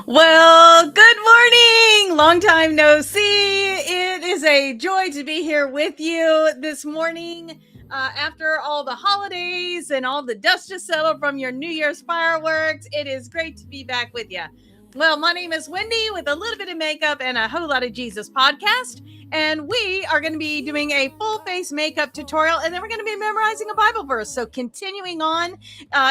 Well, good morning. Long time no see. It is a joy to be here with you this morning after all the holidays and all the dust has settled from your New Year's fireworks. It is great to be back with you. Well, my name is Wendy with a little bit of makeup and a whole lot of Jesus podcast. And we are going to be doing a full face makeup tutorial, and then we're going to be memorizing a Bible verse. So continuing on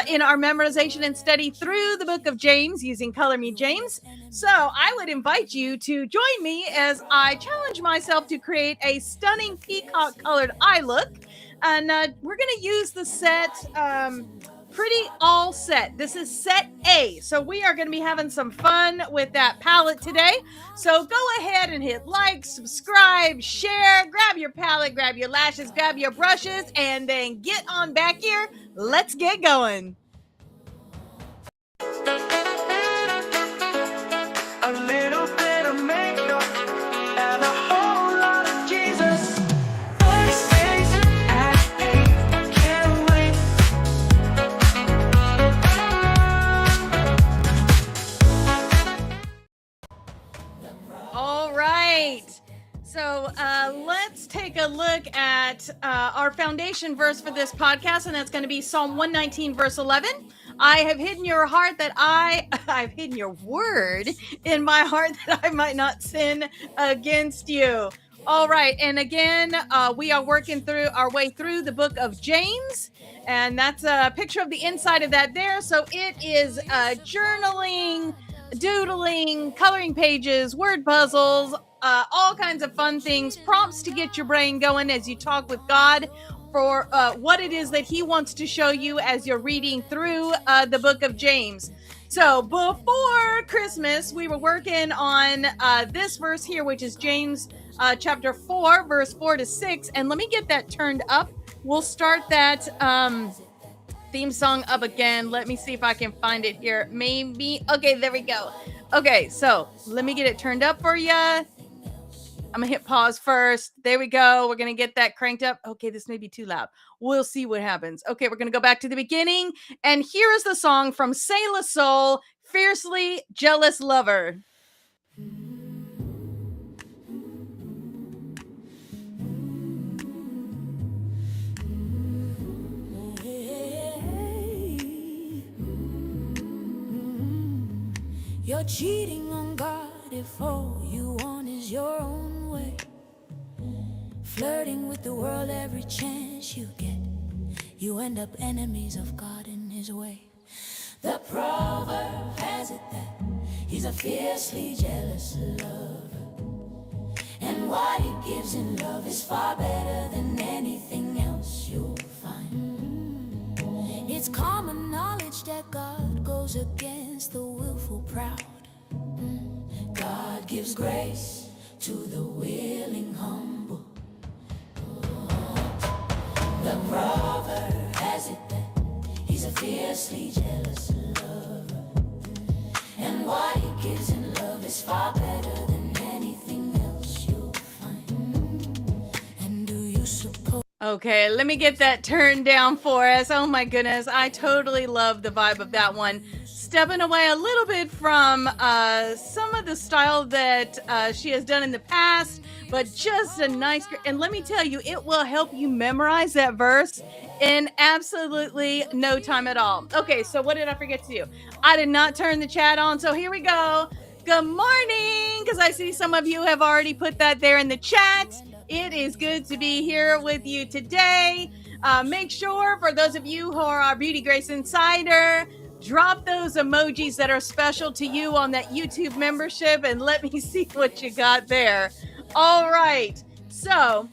in our memorization and study through the book of James using Color Me James. So I would invite you to join me as I challenge myself to create a stunning peacock colored eye look. And we're going to use the set Pretty All Set. This is set A. So we are going to be having some fun with that palette today. So go ahead and hit like, subscribe, share, grab your palette, grab your lashes, grab your brushes, and then get on back here. Let's get going. A little bit of makeup and a whole lot of Jesus. Voices at me, can't wait. All right. So let's take a look at our foundation verse for this podcast, and that's going to be Psalm 119, verse 11. I have hidden your heart that I've hidden your word in my heart that I might not sin against you. All right. And again, we are working through our way through the book of James, and that's a picture of the inside of that there. So it is journaling, doodling, coloring pages, word puzzles, all kinds of fun things, prompts to get your brain going as you talk with God for what it is that he wants to show you as you're reading through the book of James. So before Christmas, we were working on this verse here, which is James chapter 4, verse 4 to 6. And let me get that turned up. We'll start that theme song up again. Let me see if I can find it here. Maybe. Okay, there we go. Okay, so let me get it turned up for you. I'm going to hit pause first. There we go. We're going to get that cranked up. Okay, this may be too loud. We'll see what happens. Okay, we're going to go back to the beginning. And here is the song from Sailor Soul, Fiercely Jealous Lover. You're cheating on God if all you want is your own way. Flirting with the world every chance you get. You end up enemies of God in his way. The proverb has it that he's a fiercely jealous lover. And what he gives in love is far better than anything else you'll find. It's common knowledge that God goes against the willful proud. God gives grace to the willing humble. The proverb has it that he's a fiercely jealous lover. And what he gives in love is far better than anything else you'll find. And do you suppose... Okay, let me get that turned down for us. Oh my goodness, I totally love the vibe of that one. Stepping away a little bit from some of the style that she has done in the past, but just a nice, and let me tell you, it will help you memorize that verse in absolutely no time at all. Okay, so what did I forget to do? I did not turn the chat on, so here we go. Good morning, because I see some of you have already put that there in the chat. It is good to be here with you today. Make sure, for those of you who are our Beauty Grace Insider, drop those emojis that are special to you on that YouTube membership and let me see what you got there. All right. So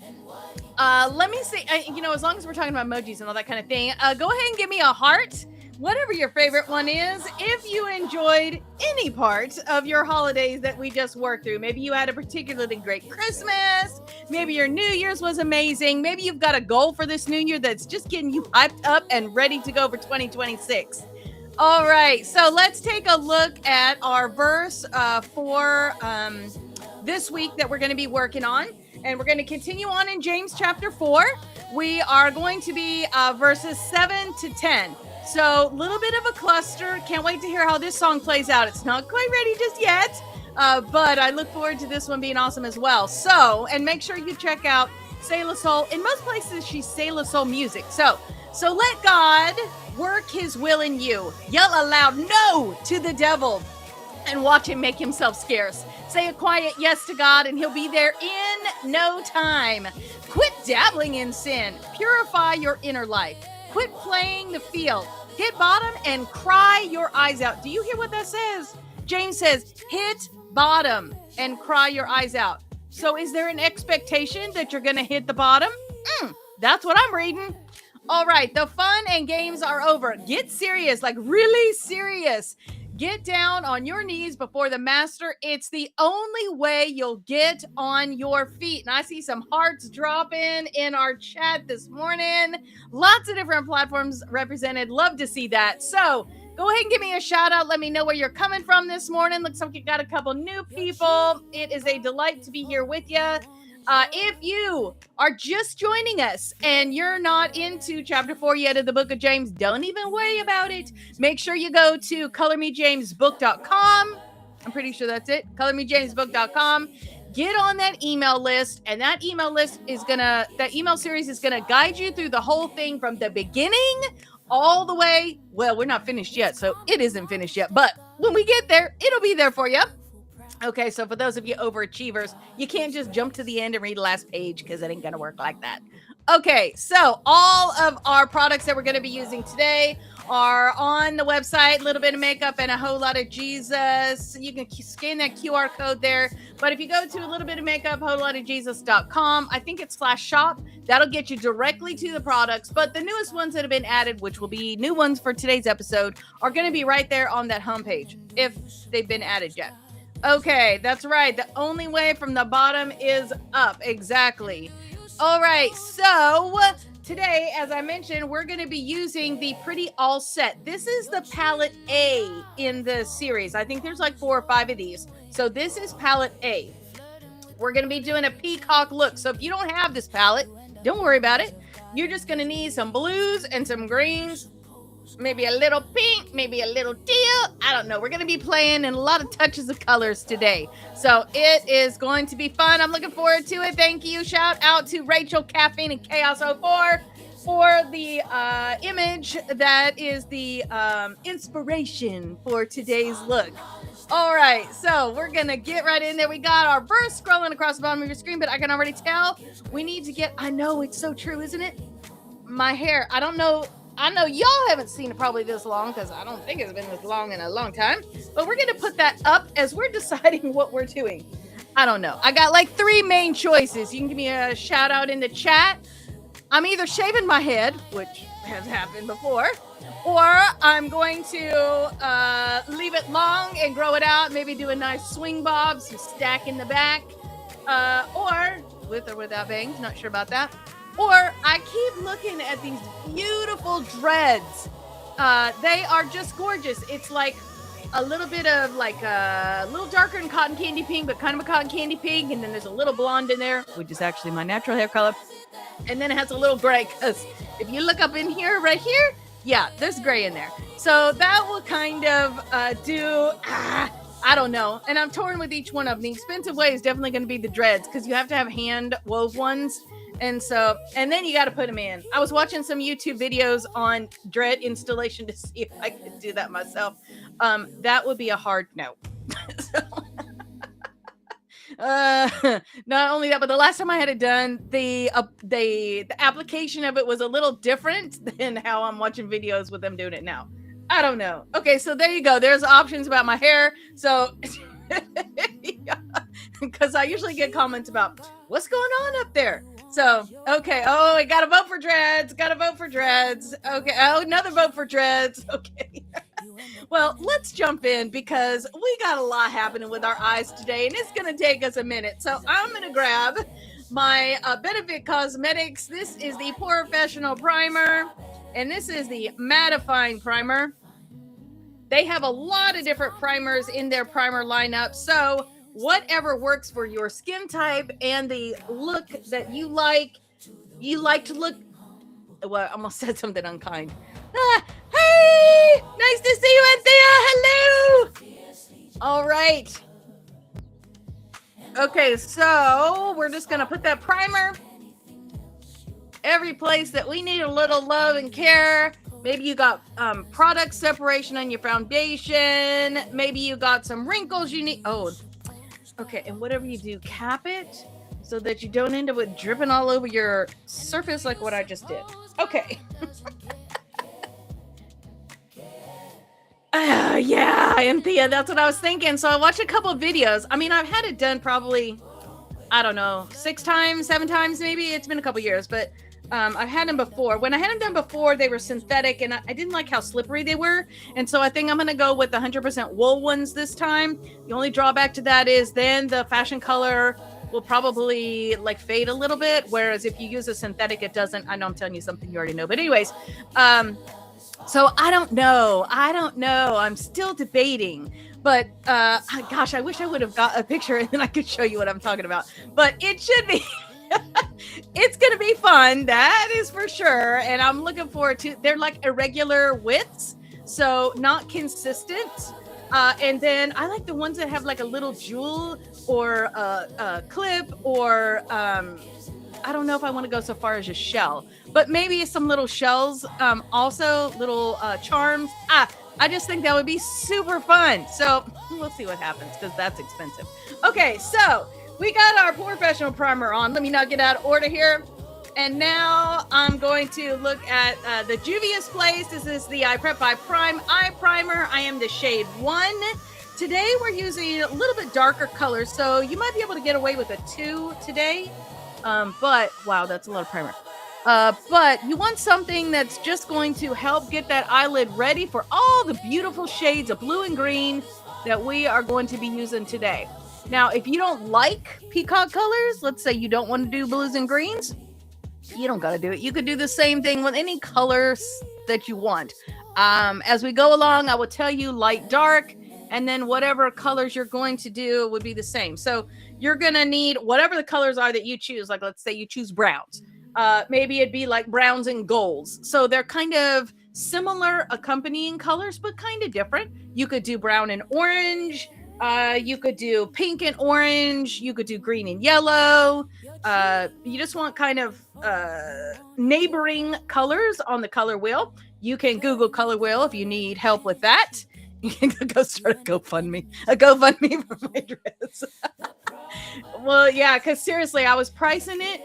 let me see. As long as we're talking about emojis and all that kind of thing, go ahead and give me a heart, whatever your favorite one is. If you enjoyed any part of your holidays that we just worked through, maybe you had a particularly great Christmas, maybe your New Year's was amazing, maybe you've got a goal for this new year that's just getting you hyped up and ready to go for 2026. All right, so let's take a look at our verse for this week that we're going to be working on. And we're going to continue on in James chapter 4. We are going to be verses 7 to 10. So, a little bit of a cluster. Can't wait to hear how this song plays out. It's not quite ready just yet, but I look forward to this one being awesome as well. So, and make sure you check out C'est la Soul. In most places, she's C'est la Soul music. So let God work his will in you. Yell a loud no to the devil and watch him make himself scarce. Say a quiet yes to God and he'll be there in no time. Quit dabbling in sin. Purify your inner life. Quit playing the field. Hit bottom and cry your eyes out. Do you hear what that says? James says, hit bottom and cry your eyes out. So is there an expectation that you're going to hit the bottom? That's what I'm reading. All right, the fun and games are over. Get serious, like really serious. Get down on your knees before the master. It's the only way you'll get on your feet. And I see some hearts dropping in our chat this morning. Lots of different platforms represented. Love to see that. So go ahead and give me a shout out. Let me know where you're coming from this morning. Looks like you got a couple new people. It is a delight to be here with you. If you are just joining us and you're not into chapter 4 yet of the book of James, don't even worry about it. Make sure you go to colormejamesbook.com. I'm pretty sure that's it. colormejamesbook.com. Get on that email list, and that email series is gonna guide you through the whole thing from the beginning all the way. Well, we're not finished yet, so it isn't finished yet, but when we get there, it'll be there for you. Okay, so for those of you overachievers, you can't just jump to the end and read the last page because it ain't going to work like that. Okay, so all of our products that we're going to be using today are on the website. A little bit of makeup and a whole lot of Jesus. You can scan that QR code there. But if you go to a little bit of makeup, wholelotofjesus.com, I think it's /shop. That'll get you directly to the products. But the newest ones that have been added, which will be new ones for today's episode, are going to be right there on that homepage if they've been added yet. Okay, that's right. The only way from the bottom is up. Exactly. All right, so today, as I mentioned, we're going to be using the Pretty All Set. This is the palette A in the series. I think there's like 4 or 5 of these. So this is palette A. We're going to be doing a peacock look. So if you don't have this palette, don't worry about it. You're just going to need some blues and some greens. Maybe a little pink, maybe a little teal. I don't know. We're going to be playing in a lot of touches of colors today. So it is going to be fun. I'm looking forward to it. Thank you. Shout out to Rachel, Caffeine, and Chaos 04 for the image that is the inspiration for today's look. All right. So we're going to get right in there. We got our verse scrolling across the bottom of your screen, but I can already tell we need to get, I know it's so true, isn't it? My hair, I don't know. I know y'all haven't seen it probably this long because I don't think it's been this long in a long time. But we're going to put that up as we're deciding what we're doing. I don't know. I got like 3 main choices. You can give me a shout out in the chat. I'm either shaving my head, which has happened before, or I'm going to leave it long and grow it out. Maybe do a nice swing bob, some stack in the back, or with or without bangs. Not sure about that. Or I keep looking at these beautiful dreads. They are just gorgeous. It's like a little bit of like a little darker than cotton candy pink, but kind of a cotton candy pink. And then there's a little blonde in there, which is actually my natural hair color. And then it has a little gray because if you look up in here, right here, yeah, there's gray in there. So that will kind of I don't know. And I'm torn with each one of them. The expensive way is definitely going to be the dreads because you have to have hand wove ones. And then you got to put them in. I was watching some YouTube videos on dread installation to see if I could do that myself. That would be a hard no. Not only that, but the last time I had it done, the application of it was a little different than how I'm watching videos with them doing it now. I don't know. Okay, so there you go. There's options about my hair. So, because I usually get comments about what's going on up there. So, okay. Oh, I got to vote for dreads. Got to vote for dreads. Okay. Oh, another vote for dreads. Okay. Well, let's jump in because we got a lot happening with our eyes today, and it's going to take us a minute. So I'm going to grab my Benefit Cosmetics. This is the Professional Primer, and this is the Mattifying Primer. They have a lot of different primers in their primer lineup. So whatever works for your skin type and the look that you like to look. Well, I almost said something unkind. Hey, Hi! Nice to see you, Anthea! Hello! All right. Okay, so we're just gonna put that primer every place that we need a little love and care. Maybe you got product separation on your foundation. Maybe you got some wrinkles you need. Oh, okay. And whatever you do, cap it so that you don't end up with dripping all over your surface like what I just did. Okay. Yeah, Anthea, that's what I was thinking. So I watched a couple of videos. I mean, I've had it done probably, I don't know, 6 times, 7 times maybe. It's been a couple years, but I've had them before. When I had them done before, they were synthetic, and I didn't like how slippery they were. And so I think I'm going to go with the 100% wool ones this time. The only drawback to that is then the fashion color will probably like fade a little bit. Whereas if you use a synthetic, it doesn't. I know I'm telling you something you already know. But anyways, so I don't know. I'm still debating. But gosh, I wish I would have got a picture and then I could show you what I'm talking about. But it should be. It's going to be fun. That is for sure. And I'm looking forward to, they're like irregular widths, so not consistent. And then I like the ones that have like a little jewel or a clip or I don't know if I want to go so far as a shell, but maybe some little shells, also little charms. I just think that would be super fun. So we'll see what happens because that's expensive. Okay, so we got our professional primer on. Let me not get out of order here. And now I'm going to look at the Juvia's Place. This is the I Prep by Prime Eye Primer. I am the shade 1. Today we're using a little bit darker colors, so you might be able to get away with a 2 today. But wow, that's a lot of primer. But you want something that's just going to help get that eyelid ready for all the beautiful shades of blue and green that we are going to be using today. Now, if you don't like peacock colors, let's say you don't want to do blues and greens, you don't got to do it. You could do the same thing with any colors that you want. As we go along, I will tell you light, dark, and then whatever colors you're going to do would be the same. So you're going to need whatever the colors are that you choose. Like, let's say you choose browns. Maybe it'd be like browns and golds. So they're kind of similar accompanying colors, but kind of different. You could do brown and orange. You could do pink and orange. You could do green and yellow. You just want kind of neighboring colors on the color wheel. You can Google color wheel if you need help with that. You can go start a GoFundMe for my dress. Well, yeah, because seriously, I was pricing it,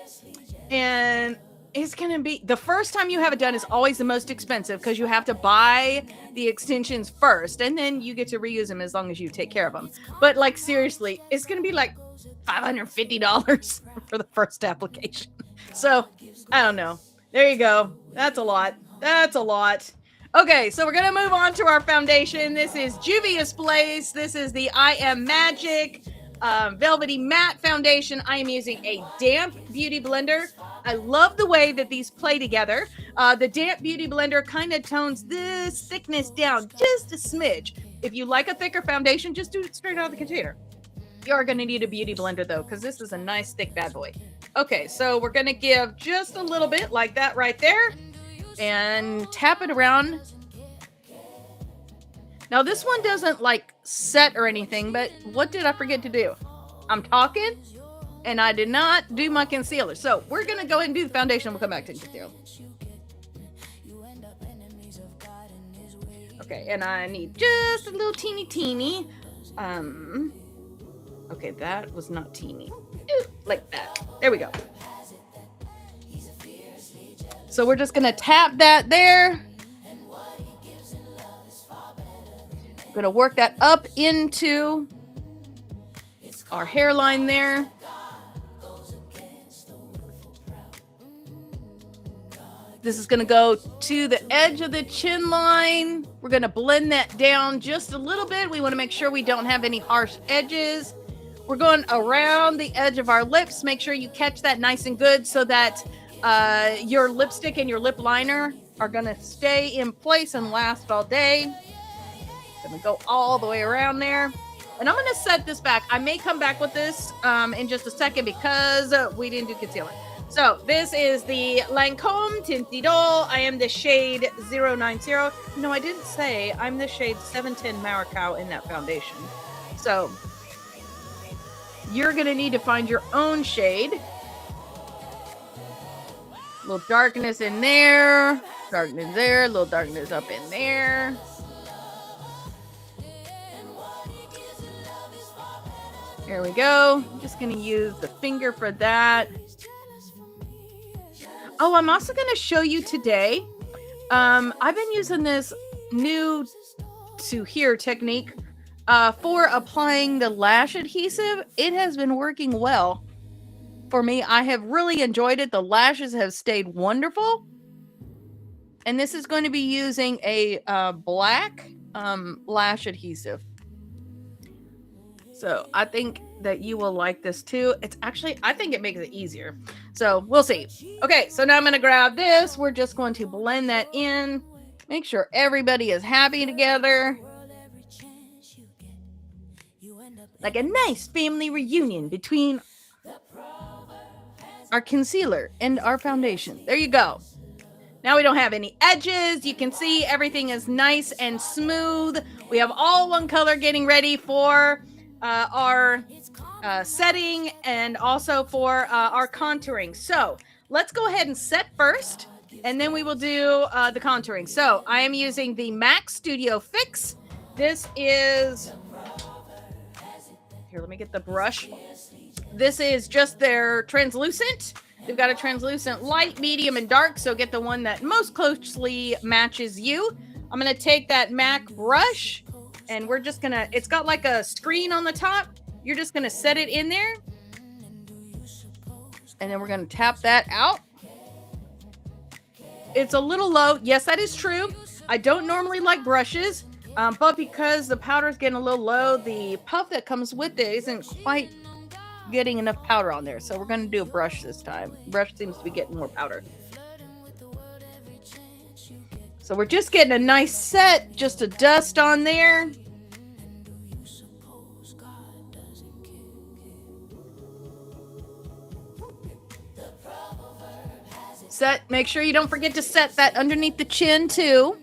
and it's going to be, the first time you have it done is always the most expensive because you have to buy the extensions first, and then you get to reuse them as long as you take care of them. But like, seriously, it's going to be like $550 for the first application. So I don't know. There you go. That's a lot. Okay, so we're going to move on to our foundation. This is Juvia's Place. This is the I Am Magic Velvety Matte Foundation. I am using a damp beauty blender. I love the way that these play together. The damp beauty blender kind of tones this thickness down just a smidge. If you like a thicker foundation, just do it straight out of the container. You are going to need a beauty blender though, because this is a nice thick bad boy. Okay, so we're going to give just a little bit like that right there and tap it around. Now this one doesn't like set or anything, but what did I forget to do? I'm talking and I did not do my concealer. So we're going to go ahead and do the foundation. We'll come back to the concealer. Okay, and I need just a little teeny. Okay, that was not teeny. Like that. There we go. So we're just going to tap that there. Going to work that up into our hairline there. This is going to go to the edge of the chin line. We're going to blend that down just a little bit. We want to make sure we don't have any harsh edges. We're going around the edge of our lips. Make sure you catch that nice and good so that your lipstick and your lip liner are going to stay in place and last all day. Going to go all the way around there. And I'm going to set this back. I may come back with this in just a second because we didn't do concealer. So this is the Lancome Tinty Doll. I am the shade 090. No, I didn't say I'm the shade 710 Maracau in that foundation. So you're going to need to find your own shade. A little darkness in there, darkness there, a little darkness up in there. There we go. I'm just going to use the finger for that. Oh, I'm also going to show you today. I've been using this new to here technique for applying the lash adhesive. It has been working well for me. I have really enjoyed it. The lashes have stayed wonderful. And this is going to be using a black lash adhesive. So I think that you will like this too. It's actually, I think it makes it easier. So we'll see. Okay, so now I'm going to grab this. We're just going to blend that in. Make sure everybody is happy together. Like a nice family reunion between our concealer and our foundation. There you go. Now we don't have any edges. You can see everything is nice and smooth. We have all one color getting ready for our setting and also for our contouring. So let's go ahead and set first, and then we will do the contouring. So I am using the MAC Studio Fix. This is, here, let me get the brush. This is just their translucent. They've got a translucent light, medium, and dark. So get the one that most closely matches you. I'm going to take that MAC brush, and we're just going to, it's got like a screen on the top. You're just going to set it in there. And then we're going to tap that out. It's a little low. Yes, that is true. I don't normally like brushes, but because the powder is getting a little low, the puff that comes with it isn't quite getting enough powder on there. So we're going to do a brush this time. Brush seems to be getting more powder. So we're just getting a nice set, just a dust on there. Set, make sure you don't forget to set that underneath the chin too.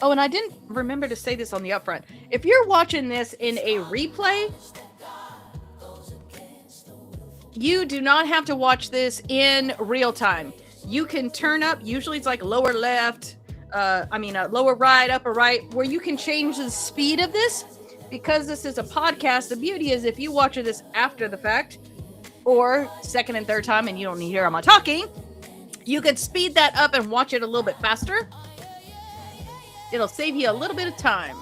Oh, and I didn't remember to say this on the upfront. If you're watching this in a replay, you do not have to watch this in real time. You can turn up, usually it's like lower left, lower right, upper right, where you can change the speed of this. Because this is a podcast, the beauty is if you watch this after the fact, or second and third time and you don't need to hear my talking, you could speed that up and watch it a little bit faster. It'll save you a little bit of time.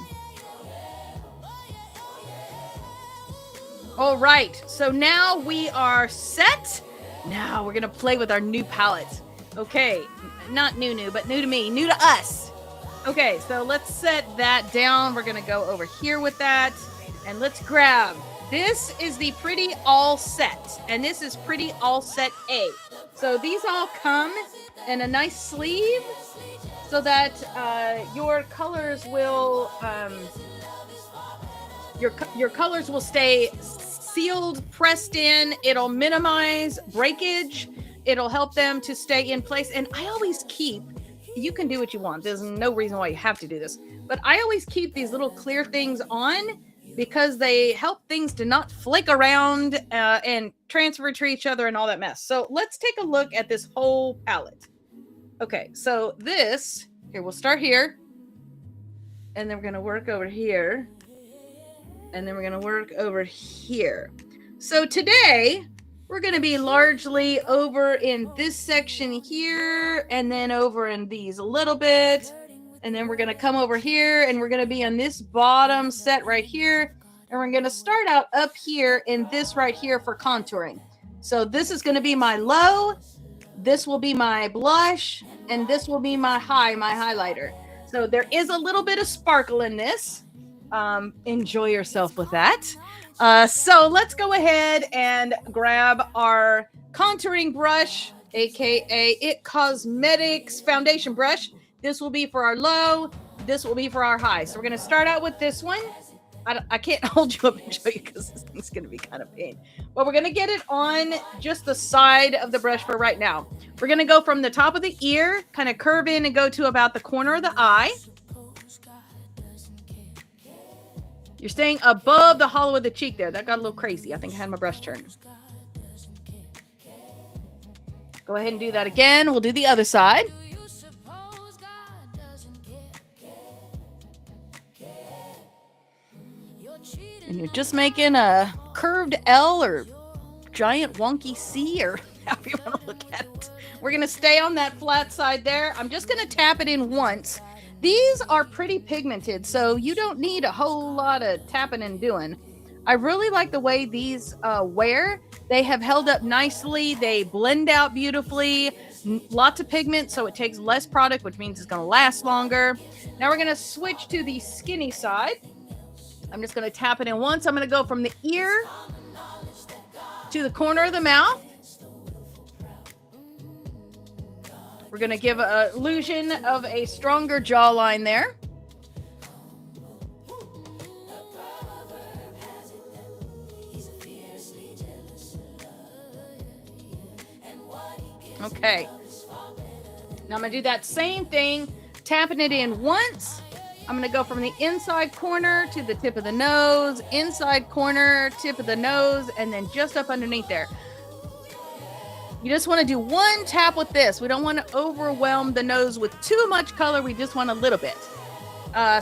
All right, so now we are set. Now we're gonna play with our new palette. Okay, not new, but new to me, new to us. Okay, so let's set that down. We're gonna go over here with that, and let's grab. This is the Pretty All Set, and this is Pretty All Set A. So these all come in a nice sleeve, so that your colors will your colors will stay sealed, pressed in. It'll minimize breakage. It'll help them to stay in place. And I always keep, you can do what you want. There's no reason why you have to do this, but I always keep these little clear things on because they help things to not flake around and transfer to each other and all that mess. So let's take a look at this whole palette. Okay, so this, here, we'll start here, and then we're going to work over here, and then we're going to work over here. So today, we're going to be largely over in this section here, and then over in these a little bit, and then we're going to come over here, and we're going to be on this bottom set right here, and we're going to start out up here in this right here for contouring. So this is going to be my low, this will be my blush, and this will be my high, my highlighter. So there is a little bit of sparkle in this. Enjoy yourself with that. So let's go ahead and grab our contouring brush, aka It Cosmetics foundation brush. This will be for our low, this will be for our high. So we're going to start out with this one. I can't hold you up and show you because this thing's going to be kind of pain. But we're going to get it on just the side of the brush for right now. We're going to go from the top of the ear, kind of curve in and go to about the corner of the eye. You're staying above the hollow of the cheek there. That got a little crazy. I think I had my brush turned. Go ahead and do that again. We'll do the other side. And you're just making a curved L or giant wonky C or however you want to look at it. We're going to stay on that flat side there. I'm just going to tap it in once. These are pretty pigmented, so you don't need a whole lot of tapping and doing. I really like the way these wear. They have held up nicely. They blend out beautifully. Lots of pigment, so it takes less product, which means it's going to last longer. Now we're going to switch to the skinny side. I'm just going to tap it in once. I'm going to go from the ear to the corner of the mouth. We're going to give an illusion of a stronger jawline there. Okay. Now I'm going to do that same thing, tapping it in once. I'm going to go from the inside corner to the tip of the nose, inside corner, tip of the nose, and then just up underneath there. You just want to do one tap with this. We don't want to overwhelm the nose with too much color. We just want a little bit.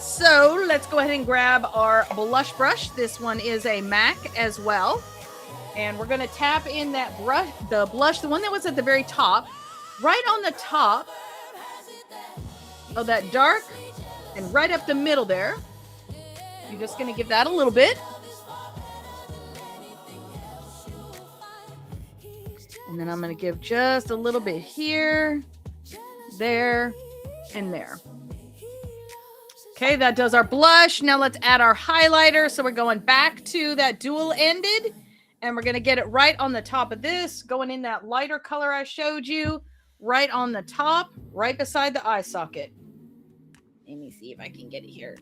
So let's go ahead and grab our blush brush. This one is a MAC as well. And we're going to tap in that brush, the blush, the one that was at the very top, right on the top of that dark and right up the middle there. You're just going to give that a little bit. And then I'm going to give just a little bit here, there, and there. Okay, that does our blush. Now let's add our highlighter. So we're going back to that dual-ended, and we're going to get it right on the top of this, going in that lighter color I showed you, right on the top, right beside the eye socket. Let me see if I can get it here.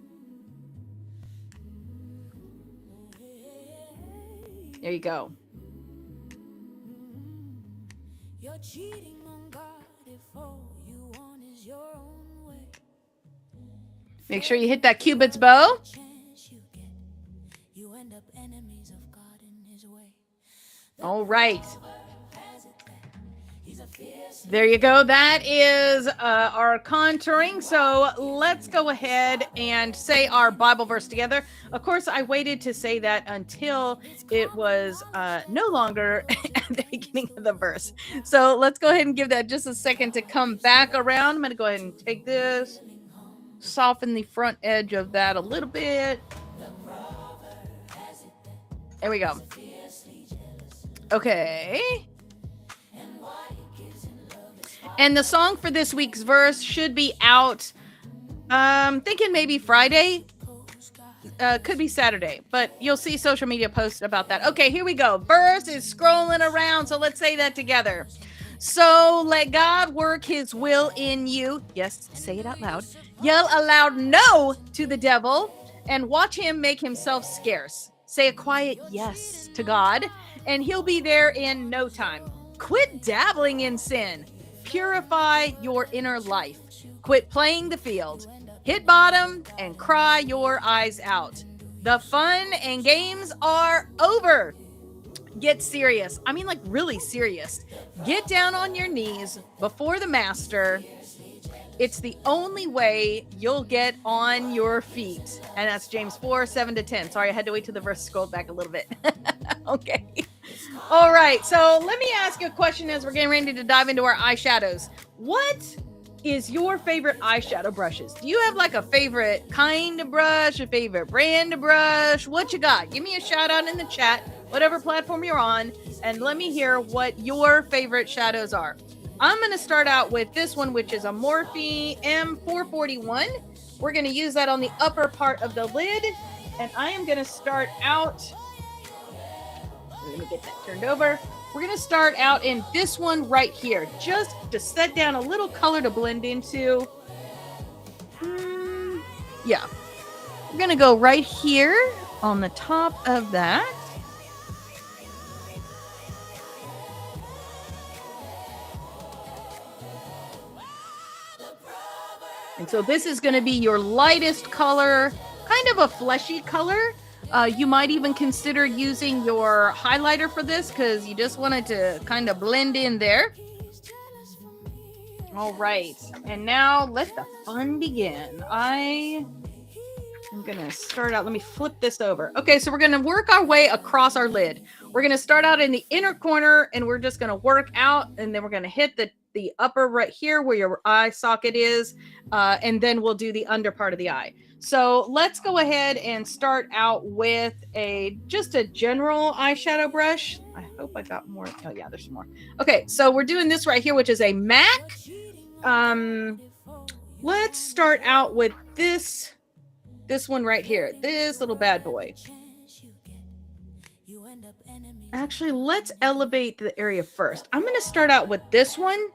There you go. You're cheating on God if all you want is your own way. Make sure you hit that Cupid's bow. You end up enemies of God in his way. All right. There you go. That is our contouring. So let's go ahead and say our Bible verse together. Of course, I waited to say that until it was no longer at the beginning of the verse. So let's go ahead and give that just a second to come back around. I'm going to go ahead and take this, soften the front edge of that a little bit. There we go. Okay. And the song for this week's verse should be out, thinking maybe Friday. Could be Saturday, but you'll see social media posts about that. Okay, here we go. Verse is scrolling around, so let's say that together. So let God work his will in you. Yes, say it out loud. Yell aloud no to the devil and watch him make himself scarce. Say a quiet yes to God, and he'll be there in no time. Quit dabbling in sin. Purify your inner life. Quit playing the field. Hit bottom and cry your eyes out. The fun and games are over. Get serious. I mean, like really serious. Get down on your knees before the master. It's the only way you'll get on your feet. And that's James 4:7-10. Sorry, I had to wait till the verse scrolled back a little bit. Okay. All right. So let me ask you a question as we're getting ready to dive into our eyeshadows. What is your favorite eyeshadow brushes? Do you have like a favorite kind of brush, a favorite brand of brush? What you got? Give me a shout out in the chat, whatever platform you're on, and let me hear what your favorite shadows are. I'm going to start out with this one, which is a Morphe M441. We're going to use that on the upper part of the lid, and I am going to start out. Let me get that turned over. We're going to start out in this one right here, just to set down a little color to blend into. Yeah. We're going to go right here on the top of that. And so this is going to be your lightest color, kind of a fleshy color. You might even consider using your highlighter for this because you just want it to kind of blend in there. All right, and now let the fun begin. I'm going to start out. Let me flip this over. Okay, so we're going to work our way across our lid. We're going to start out in the inner corner, and we're just going to work out, and then we're going to hit the upper right here where your eye socket is, and then we'll do the under part of the eye. So let's go ahead and start out with just a general eyeshadow brush. I hope I got more. Oh yeah, there's some more. Okay, so we're doing this right here, which is a MAC. Let's start out with this one right here, this little bad boy. Actually, let's elevate the area first. I'm going to start out with this one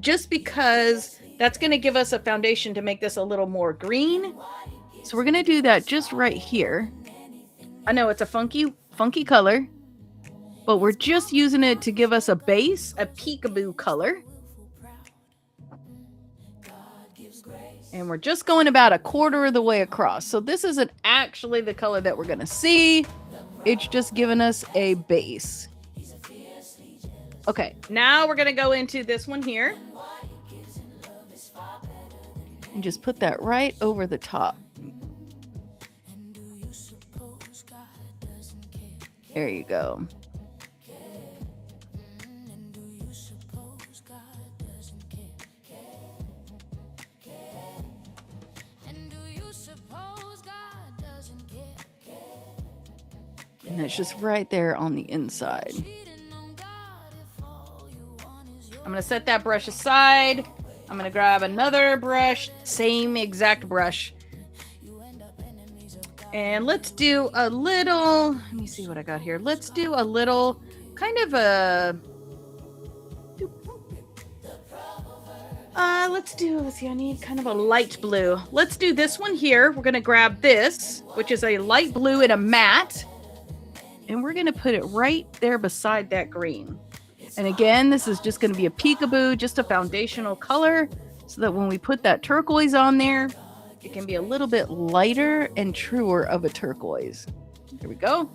just because that's going to give us a foundation to make this a little more green. So we're going to do that just right here. I know it's a funky color, but we're just using it to give us a base, a peekaboo color. And we're just going about a quarter of the way across. So this isn't actually the color that we're going to see. It's just giving us a base. Okay, now we're going to go into this one here. And just put that right over the top. There you go. And that's just right there on the inside. I'm going to set that brush aside. I'm going to grab another brush, same exact brush. And let's do a little, let me see what I got here. Let's do a little kind of a, let's see, I need kind of a light blue. Let's do this one here. We're going to grab this, which is a light blue in a matte. And we're going to put it right there beside that green. And again, this is just going to be a peekaboo, just a foundational color, so that when we put that turquoise on there, it can be a little bit lighter and truer of a turquoise. Here we go.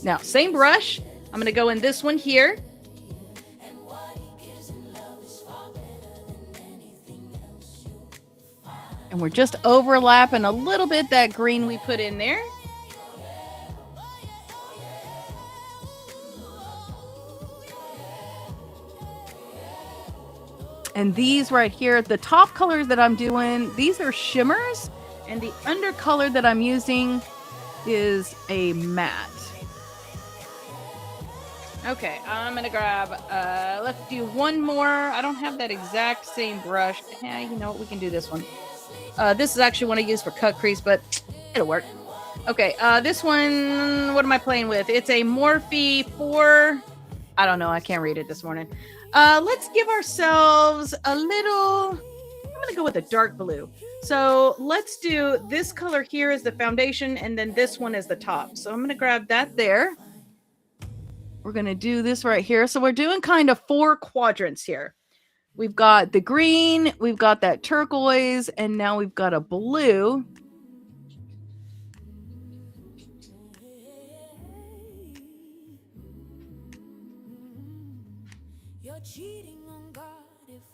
Now, same brush. I'm going to go in this one here. And we're just overlapping a little bit that green we put in there. And these right here, the top colors that I'm doing, these are shimmers. And the under color that I'm using is a matte. Okay, I'm going to grab, let's do one more. I don't have that exact same brush. Yeah, you know what, we can do this one. This is actually one I use for cut crease, but it'll work. Okay, this one, what am I playing with? It's a Morphe 4. I don't know, I can't read it this morning. Let's give ourselves a little, I'm going to go with a dark blue. So let's do this color here as the foundation, and then this one as the top. So I'm going to grab that there. We're going to do this right here. So we're doing kind of 4 quadrants here. We've got the green, we've got that turquoise, and now we've got a blue.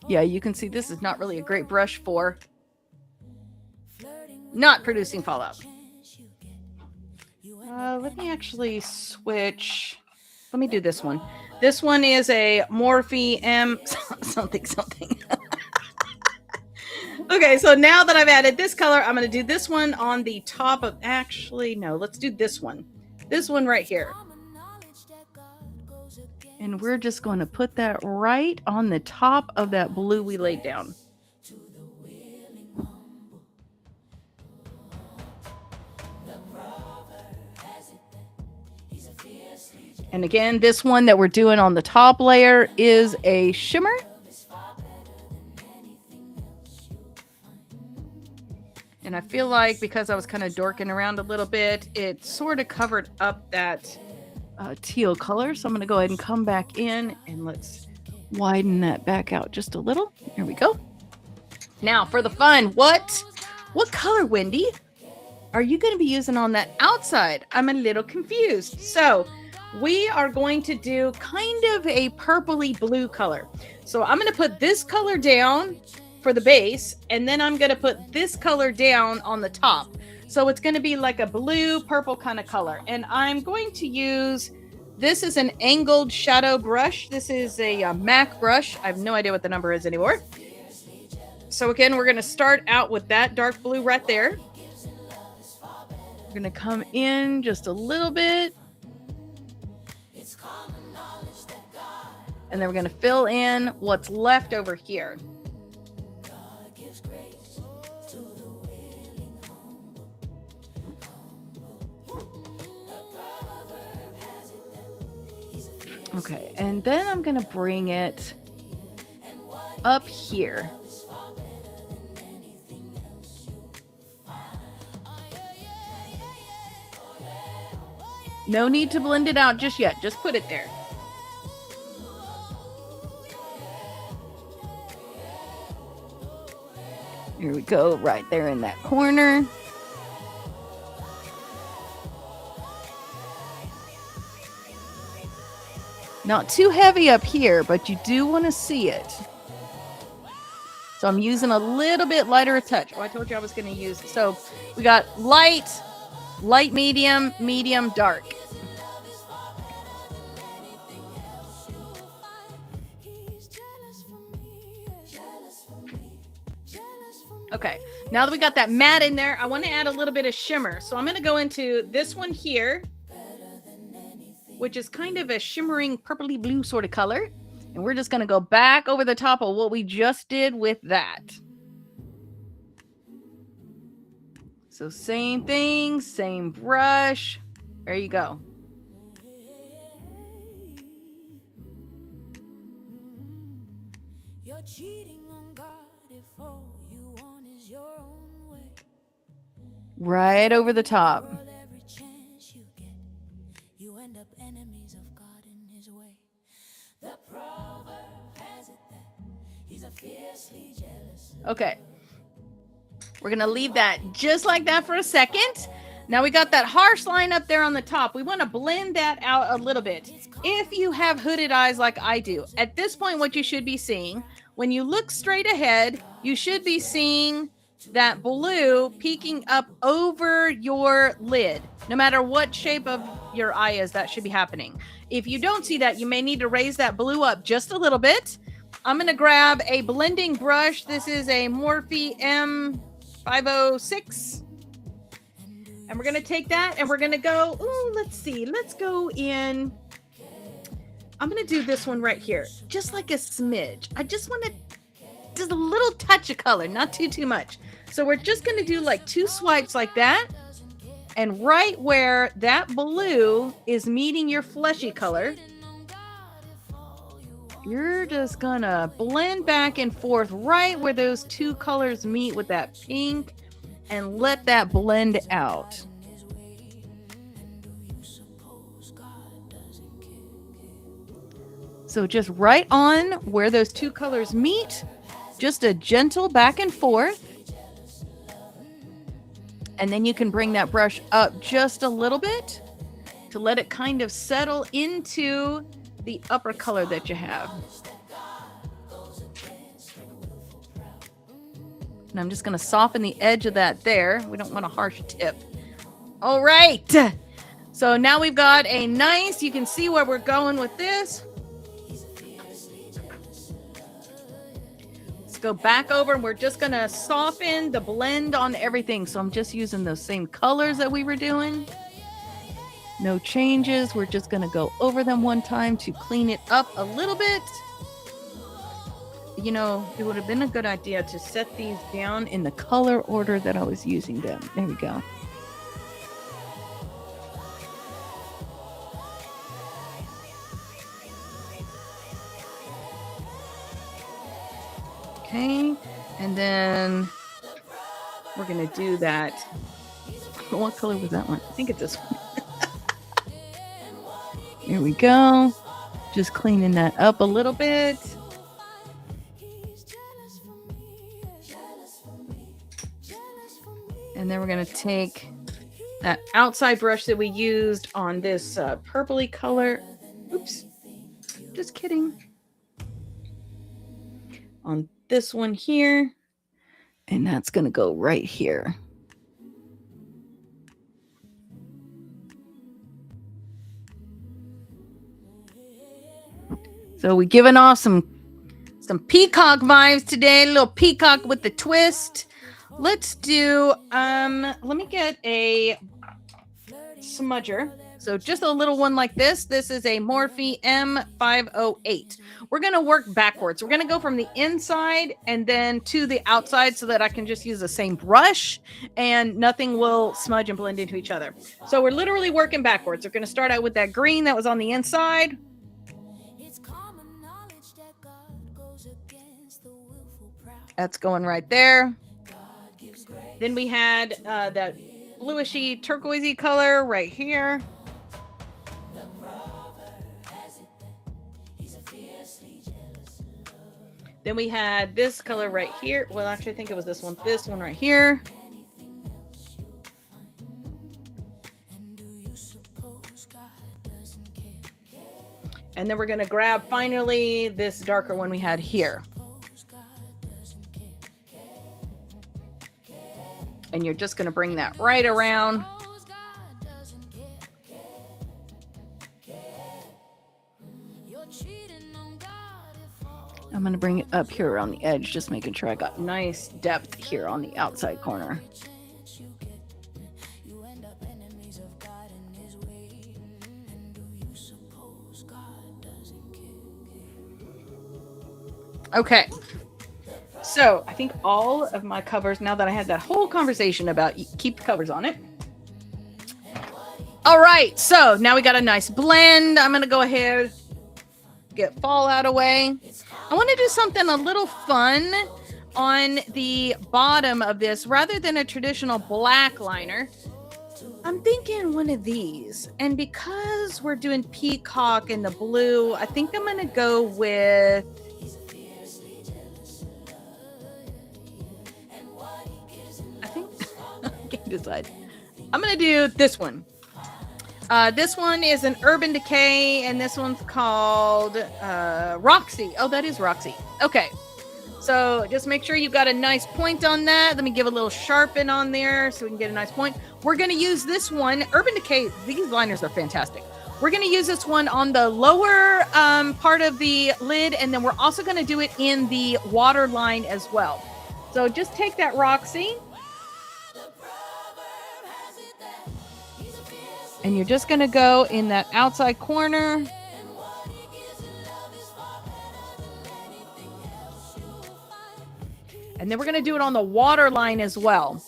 Yeah, you can see this is not really a great brush for not producing fallout. Let me actually switch. Let me do this one. This one is a Morphe M something. Okay, so now that I've added this color, I'm going to do this one on the top of, actually, no, let's do this one. This one right here. And we're just going to put that right on the top of that blue we laid down. And again, this one that we're doing on the top layer is a shimmer. And I feel like because I was kind of dorking around a little bit, it sort of covered up that teal color. So I'm going to go ahead and come back in and let's widen that back out just a little. There we go. Now for the fun, what color, Wendy, are you going to be using on that outside? I'm a little confused. So we are going to do kind of a purpley blue color. So I'm going to put this color down for the base, and then I'm going to put this color down on the top. So it's going to be like a blue purple kind of color. And I'm going to use, this is an angled shadow brush. This is a MAC brush. I have no idea what the number is anymore. So again, we're going to start out with that dark blue right there. We're going to come in just a little bit. And then we're going to fill in what's left over here. Okay, and then I'm going to bring it up here. No need to blend it out just yet. Just put it there. Here we go, right there in that corner. Not too heavy up here, but you do want to see it. So I'm using a little bit lighter touch. Oh, I told you I was going to use it. So we got light, medium, medium, dark. Okay, now that we got that matte in there, I want to add a little bit of shimmer. So I'm going to go into this one here, which is kind of a shimmering purpley blue sort of color. And we're just going to go back over the top of what we just did with that. So same thing, same brush. There you go. You're cheating on God if all you want is your own way. Right over the top. Every chance you get, you end up enemies of God in his way. The proverb has it that he's a fiercely jealous. Okay. We're going to leave that just like that for a second. Now we got that harsh line up there on the top. We want to blend that out a little bit. If you have hooded eyes like I do, at this point what you should be seeing, when you look straight ahead, you should be seeing that blue peeking up over your lid. No matter what shape of your eye is, that should be happening. If you don't see that, you may need to raise that blue up just a little bit. I'm going to grab a blending brush. This is a Morphe M506. And we're going to take that and we're going to go, ooh, let's see. Let's go in. I'm going to do this one right here. Just like a smidge. I just want to, just a little touch of color, not too much. So we're just going to do like 2 swipes like that. And right where that blue is meeting your fleshy color, you're just going to blend back and forth right where those 2 colors meet with that pink. And let that blend out. So just right on where those 2 colors meet, just a gentle back and forth. And then you can bring that brush up just a little bit to let it kind of settle into the upper color that you have. And I'm just going to soften the edge of that there. We don't want a harsh tip. All right. So now we've got a nice, you can see where we're going with this. Let's go back over and we're just going to soften the blend on everything. So I'm just using those same colors that we were doing. No changes. We're just going to go over them one time to clean it up a little bit. You know, it would have been a good idea to set these down in the color order that I was using them. There we go. Okay, and then we're going to do that. What color was that one? I think it's this one. Here we go. Just cleaning that up a little bit. And then we're going to take that outside brush that we used on this purpley color. Oops. Just kidding. On this one here. And that's going to go right here. So we're giving off some peacock vibes today. A little peacock with the twist. Let's do, let me get a smudger. So just a little one like this. This is a Morphe M508. We're going to work backwards. We're going to go from the inside and then to the outside so that I can just use the same brush and nothing will smudge and blend into each other. So we're literally working backwards. We're going to start out with that green that was on the inside. That's going right there. Then we had that bluishy turquoisey color right here. Then we had this color right here. Well, actually, I think it was this one right here. And then we're going to grab finally this darker one we had here. And you're just going to bring that right around. I'm going to bring it up here around the edge, just making sure I got nice depth here on the outside corner. Okay. So I think all of my covers, now that I had that whole conversation about keep the covers on it. All right. So now we got a nice blend. I'm going to go ahead, get fallout away. I want to do something a little fun on the bottom of this rather than a traditional black liner. I'm thinking one of these. And because we're doing peacock in the blue, I think I'm going to go with... I can't decide. I'm going to do this one. This one is an Urban Decay, and this one's called Roxy. Oh, that is Roxy. Okay. So just make sure you've got a nice point on that. Let me give a little sharpen on there so we can get a nice point. We're going to use this one. Urban Decay, these liners are fantastic. We're going to use this one on the lower part of the lid, and then we're also going to do it in the waterline as well. So just take that Roxy. And you're just going to go in that outside corner. And then we're going to do it on the water line as well.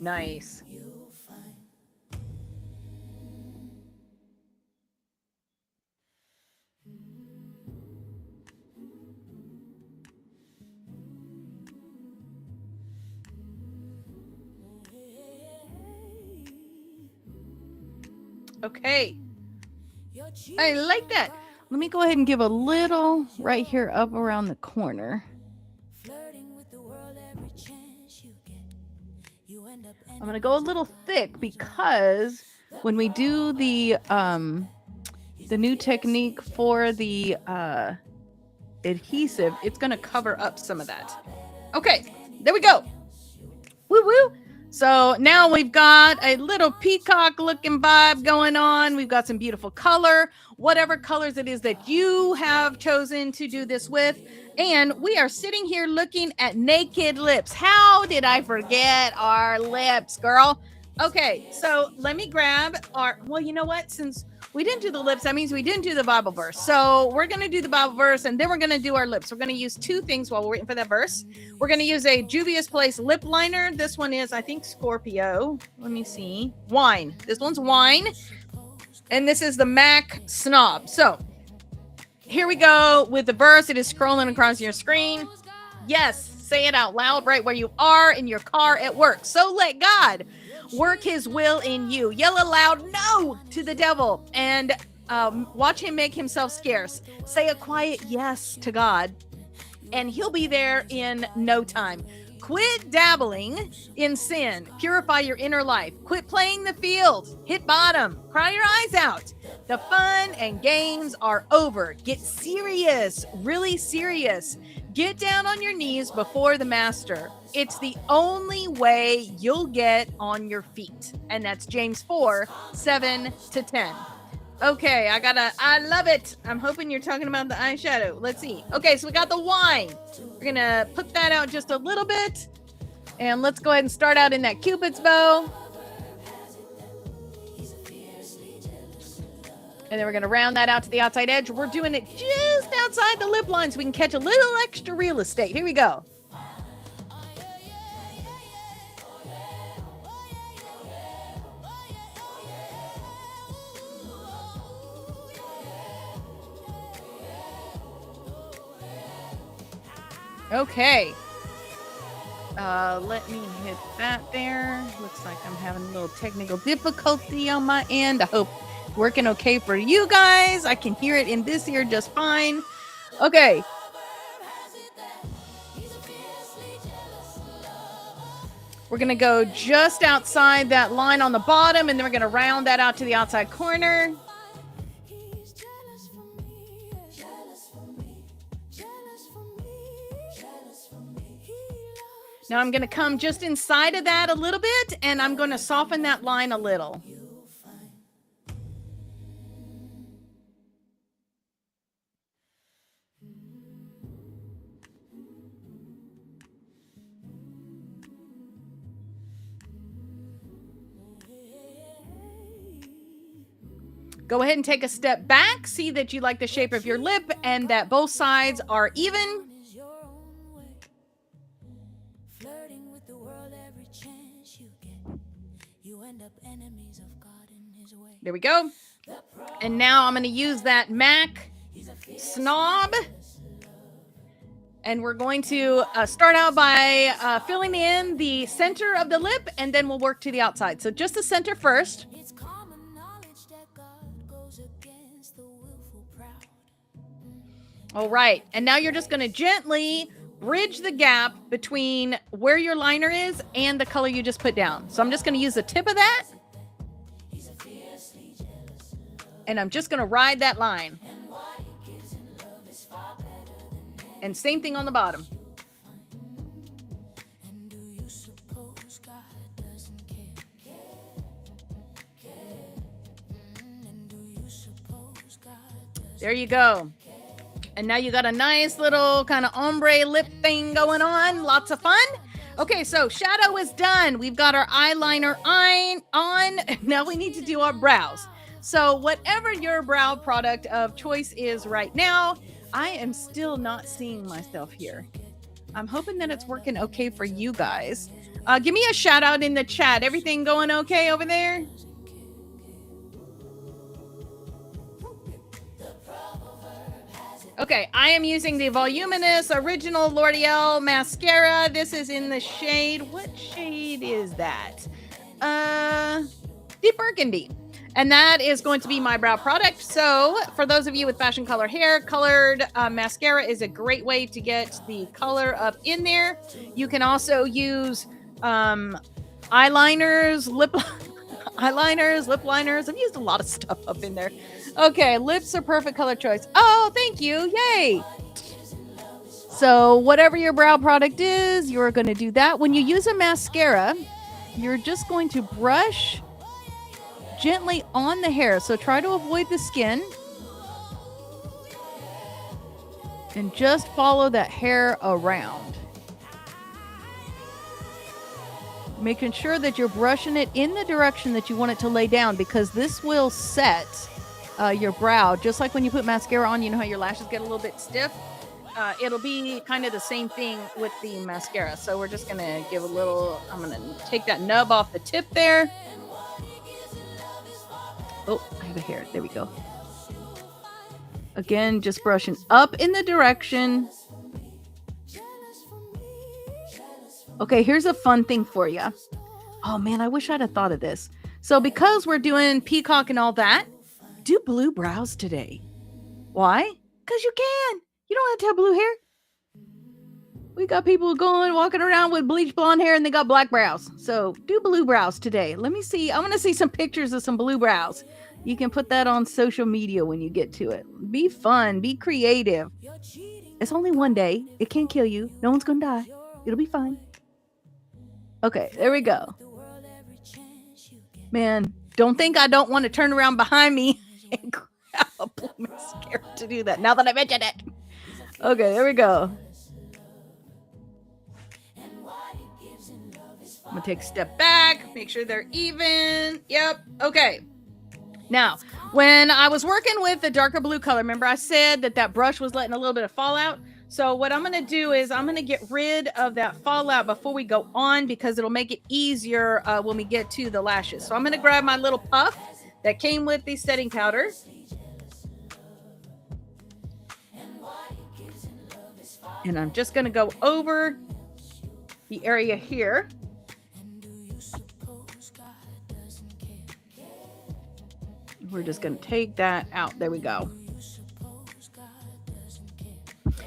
Nice. Okay. I like that. Let me go ahead and give a little right here up around the corner. I'm going to go a little thick because when we do the new technique for the adhesive, it's going to cover up some of that. Okay, there we go. Woo woo. So now we've got a little peacock looking vibe going on. We've got some beautiful color, whatever colors it is that you have chosen to do this with. And we are sitting here looking at naked lips. How did I forget our lips, girl? Okay, so let me grab our, well, you know what? Since we didn't do the lips, that means we didn't do the Bible verse. So we're going to do the Bible verse, and then we're going to do our lips. We're going to use two things while we're waiting for that verse. We're going to use a Juvia's Place lip liner. This one is, I think, Scorpio. Let me see. Wine. This one's wine. And this is the MAC Snob. So Here we go with the verse. It is scrolling across your screen. Yes, say it out loud right where you are, in your car, at work. So let God work his will in you. Yell aloud no to the devil and watch him make himself scarce. Say a quiet yes to God and he'll be there in no time. Quit dabbling in sin. Purify your inner life. Quit playing the field. Hit bottom. Cry your eyes out. The fun and games are over. Get serious. Really serious. Get down on your knees before the master. It's the only way you'll get on your feet. And that's James 4:7-10. Okay, I love it. I'm hoping you're talking about the eyeshadow. Let's see. Okay, so we got the wine. We're gonna put that out just a little bit. And let's go ahead and start out in that Cupid's bow. And then we're gonna round that out to the outside edge. We're doing it just outside the lip line so we can catch a little extra real estate. Here we go. Okay. Let me hit that there. Looks like I'm having a little technical difficulty on my end. I hope it's working okay for you guys. I can hear it in this ear just fine. Okay. We're going to go just outside that line on the bottom, and then we're going to round that out to the outside corner. Now I'm going to come just inside of that a little bit, and I'm going to soften that line a little. Go ahead and take a step back. See that you like the shape of your lip and that both sides are even. There we go. And now I'm going to use that MAC Snob. And we're going to start out by filling in the center of the lip, and then we'll work to the outside. So just the center first. All right. And now you're just going to gently bridge the gap between where your liner is and the color you just put down. So I'm just going to use the tip of that. And I'm just going to ride that line. And same thing on the bottom. There you go. And now you got a nice little kind of ombre lip thing going on. Lots of fun. Okay, so shadow is done. We've got our eyeliner on. Now we need to do our brows. So whatever your brow product of choice is right now, I am still not seeing myself here. I'm hoping that it's working okay for you guys. Give me a shout out in the chat. Everything going okay over there? Okay, I am using the Voluminous Original L'Oreal Mascara. This is in the shade, what shade is that? Deep Burgundy. And that is going to be my brow product. So for those of you with fashion color hair, colored mascara is a great way to get the color up in there. You can also use eyeliners, lip liners. I've used a lot of stuff up in there. Okay, lips are perfect color choice. Oh, thank you. Yay. So whatever your brow product is, you're going to do that. When you use a mascara, you're just going to brush gently on the hair. So try to avoid the skin. And just follow that hair around. Making sure that you're brushing it in the direction that you want it to lay down, because this will set your brow. Just like when you put mascara on, you know how your lashes get a little bit stiff? It'll be kind of the same thing with the mascara. So we're just going to give a little, I'm going to take that nub off the tip there. Oh, I have a hair. There we go. Again, just brushing up in the direction. Okay, here's a fun thing for you. Oh man, I wish I'd have thought of this. So because we're doing peacock and all that, do blue brows today. Why? Because you can. You don't have to have blue hair. We got people walking around with bleach blonde hair and they got black brows. So do blue brows today. Let me see. I want to see some pictures of some blue brows. You can put that on social media when you get to it. Be fun. Be creative. It's only one day. It can't kill you. No one's going to die. It'll be fine. Okay, there we go. Man, don't think I don't want to turn around behind me and grab a blue mascara to do that. Now that I mentioned it. Okay, there we go. I'm going to take a step back, make sure they're even. Yep. Okay. Now, when I was working with the darker blue color, remember I said that brush was letting a little bit of fallout? So what I'm going to do is I'm going to get rid of that fallout before we go on because it'll make it easier when we get to the lashes. So I'm going to grab my little puff that came with the setting powder. And I'm just going to go over the area here. We're just going to take that out. There we go.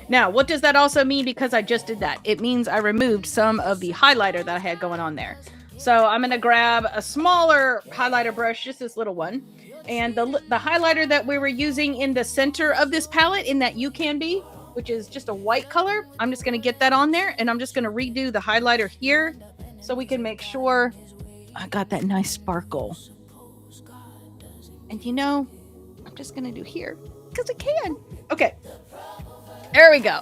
Now, what does that also mean? Because I just did that. It means I removed some of the highlighter that I had going on there. So I'm going to grab a smaller highlighter brush, just this little one. And the highlighter that we were using in the center of this palette in that UCANBE, which is just a white color, I'm just going to get that on there. And I'm just going to redo the highlighter here so we can make sure I got that nice sparkle. And you know, I'm just going to do here because I can. Okay. There we go.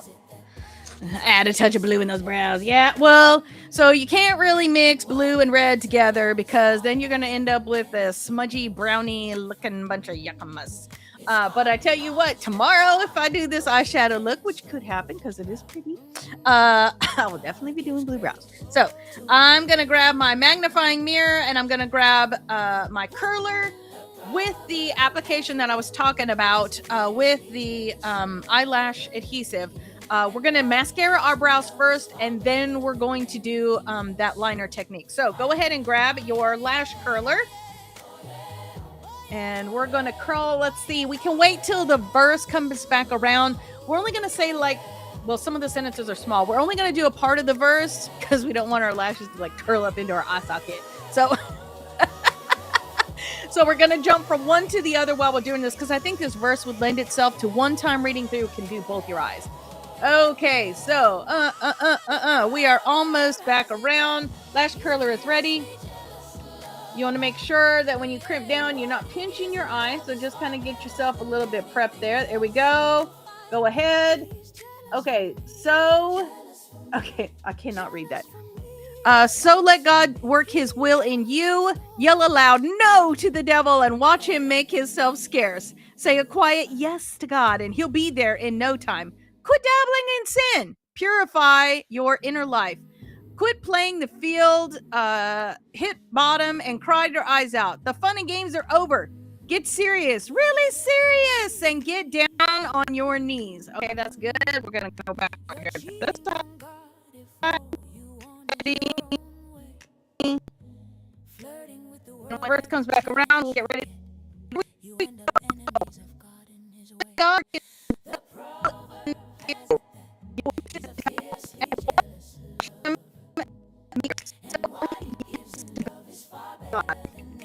Add a touch of blue in those brows. Yeah, well, so you can't really mix blue and red together because then you're going to end up with a smudgy, brownie looking bunch of yuccamus. But I tell you what, tomorrow, if I do this eyeshadow look, which could happen because it is pretty, I will definitely be doing blue brows. So I'm going to grab my magnifying mirror and I'm going to grab my curler with the application that I was talking about with the eyelash adhesive. We're going to mascara our brows first, and then we're going to do that liner technique. So go ahead and grab your lash curler. And we're going to curl. Let's see. We can wait till the verse comes back around. We're only going to say some of the sentences are small. We're only going to do a part of the verse because we don't want our lashes to curl up into our eye socket. So... So we're going to jump from one to the other while we're doing this because I think this verse would lend itself to one time reading through can do both your eyes. Okay, so we are almost back around. Lash curler is ready. You want to make sure that when you crimp down, you're not pinching your eye. So just kind of get yourself a little bit prepped there. There we go. Go ahead. Okay, I cannot read that. So let God work his will in you. Yell aloud no to the devil and watch him make himself scarce. Say a quiet yes to God and he'll be there in no time. Quit dabbling in sin. Purify your inner life. Quit playing the field, hit bottom and cry your eyes out. The fun and games are over. Get serious, really serious, and get down on your knees. Okay, that's good. We're going to go back here this time. When Earth comes back around, we'll get ready.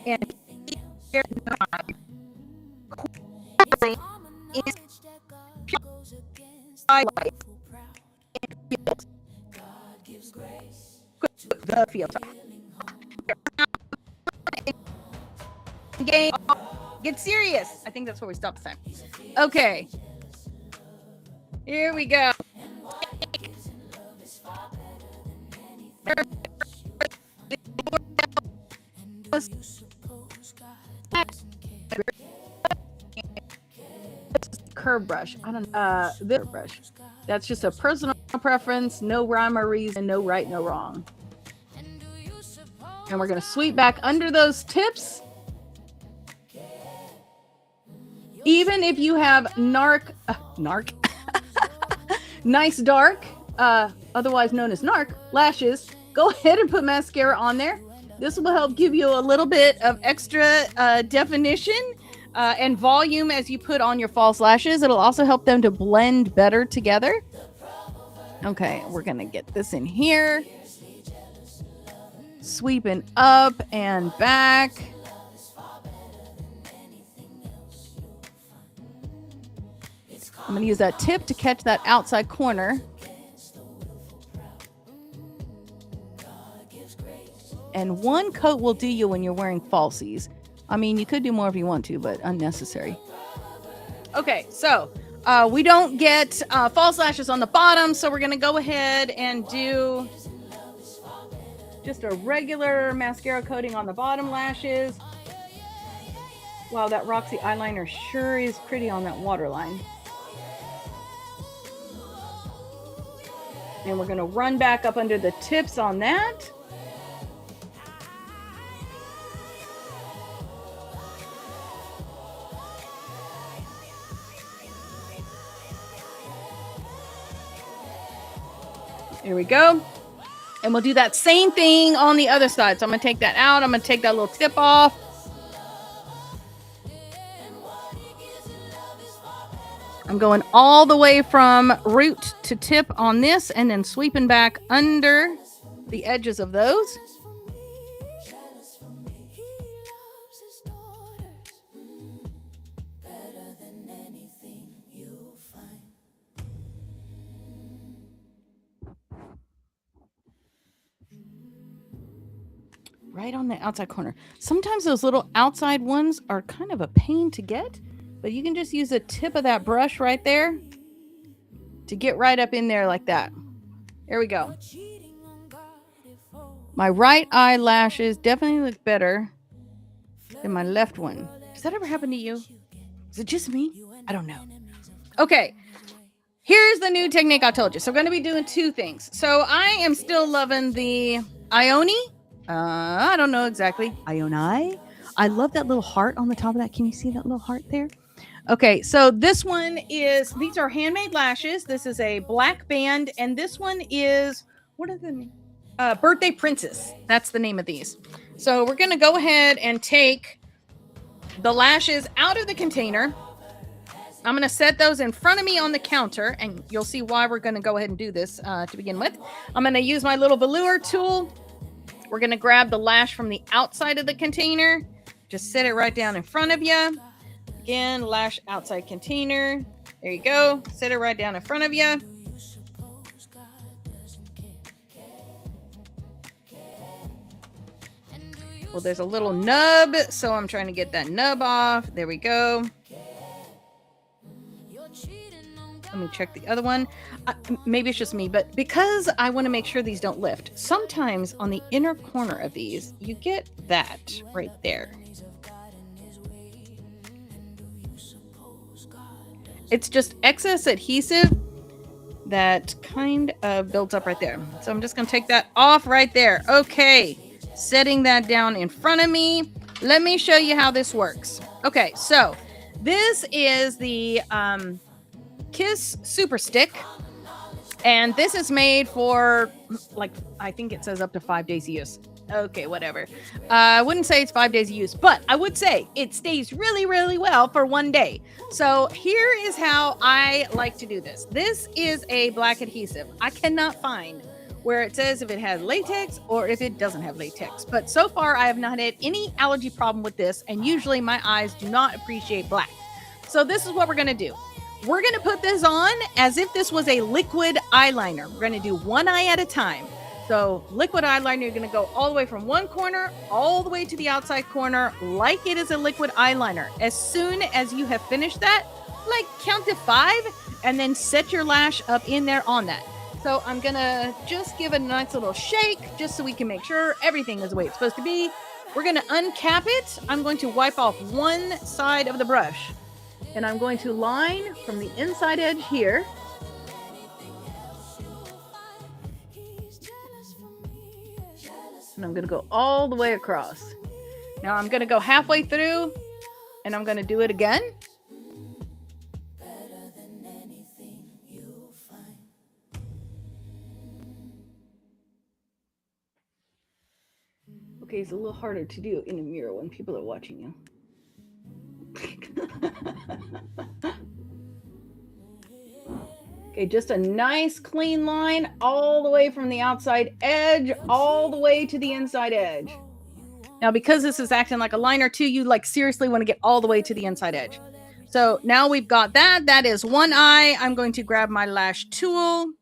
And the field. Game. Get serious. I think that's where we stopped this time. Okay. Here we go. Curve brush. I don't this brush. That's just a personal preference, no rhyme or reason, no right, no wrong. And we're going to sweep back under those tips. Even if you have nice dark, otherwise known as narc lashes, go ahead and put mascara on there. This will help give you a little bit of extra definition and volume as you put on your false lashes. It'll also help them to blend better together. Okay, we're gonna get this in here. Sweeping up and back. I'm going to use that tip to catch that outside corner. And one coat will do you when you're wearing falsies. I mean, you could do more if you want to, but unnecessary. Okay, so we don't get false lashes on the bottom, so we're going to go ahead and do just a regular mascara coating on the bottom lashes. Wow, that Roxy eyeliner sure is pretty on that waterline. And we're going to run back up under the tips on that. There we go. And we'll do that same thing on the other side. So I'm going to take that out. I'm going to take that little tip off. I'm going all the way from root to tip on this and then sweeping back under the edges of those. Right on the outside corner. Sometimes those little outside ones are kind of a pain to get. But you can just use the tip of that brush right there to get right up in there like that. There we go. My right eyelashes definitely look better than my left one. Does that ever happen to you? Is it just me? I don't know. Okay. Here's the new technique I told you. So I'm going to be doing two things. So I am still loving the Ioni. I don't know exactly. Ioni. I love that little heart on the top of that. Can you see that little heart there? Okay, so this one is, these are handmade lashes. This is a black band, and this one is, what are the Birthday Princess. That's the name of these. So we're going to go ahead and take the lashes out of the container. I'm going to set those in front of me on the counter, and you'll see why we're going to go ahead and do this to begin with. I'm going to use my little velour tool. We're going to grab the lash from the outside of the container. Just set it right down in front of you. Again, lash outside container. There you go. Set it right down in front of you. Well, there's a little nub, so I'm trying to get that nub off. There we go. Let me check the other one. Maybe it's just me, but because I want to make sure these don't lift, sometimes on the inner corner of these, you get that right there. It's just excess adhesive that kind of builds up right there. So I'm just going to take that off right there. Okay, setting that down in front of me. Let me show you how this works. Okay, so this is the Kiss Super Stick. And this is made for, like, I think it says up to 5 days use. Okay, whatever. I wouldn't say it's 5 days use, but I would say it stays really, really well for 1 day. So here is how I like to do this. This is a black adhesive. I cannot find where it says if it has latex or if it doesn't have latex. But so far, I have not had any allergy problem with this, and usually my eyes do not appreciate black. So this is what we're going to do. We're going to put this on as if this was a liquid eyeliner. We're going to do one eye at a time. So liquid eyeliner, you're going to go all the way from one corner, all the way to the outside corner, like it is a liquid eyeliner. As soon as you have finished that, like count to 5, and then set your lash up in there on that. So I'm going to just give it a nice little shake, just so we can make sure everything is the way it's supposed to be. We're going to uncap it. I'm going to wipe off one side of the brush. And I'm going to line from the inside edge here. And I'm going to go all the way across. Now I'm going to go halfway through, and I'm going to do it again. Okay, it's a little harder to do in a mirror when people are watching you. Okay, just a nice clean line all the way from the outside edge all the way to the inside edge. Now, because this is acting like a liner too, you like seriously want to get all the way to the inside edge. So now we've got that. That is one eye. I'm going to grab my lash tool.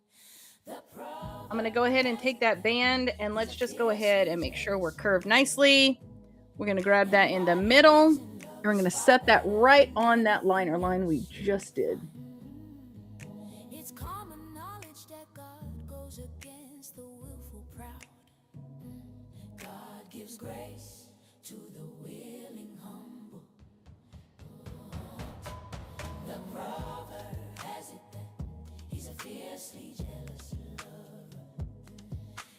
I'm going to go ahead and take that band, and let's just go ahead and make sure we're curved nicely. We're going to grab that in the middle, and we're going to set that right on that liner line we just did. It's common knowledge that God goes against the willful proud. God gives grace to the willing humble. The proverb has it that he's a fiercely jealous lover.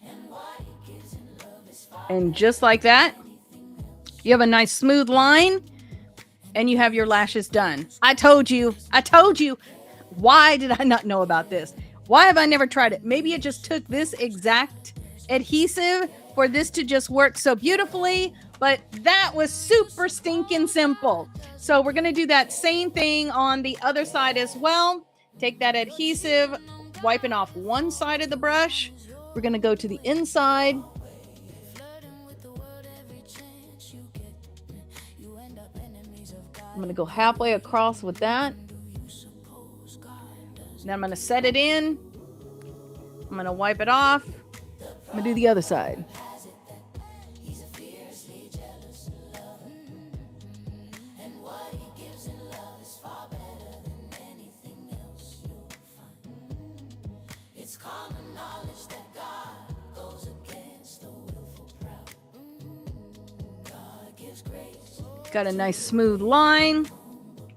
And what he gives in love is far. And just like that, you have a nice smooth line, and you have your lashes done. I told you. Why did I not know about this? Why have I never tried it? Maybe it just took this exact adhesive for this to just work so beautifully, but that was super stinking simple. So we're going to do that same thing on the other side as well. Take that adhesive, wiping off one side of the brush. We're going to go to the inside. I'm going to go halfway across with that. Then I'm going to set it in. I'm going to wipe it off. I'm going to do the other side. Got a nice smooth line.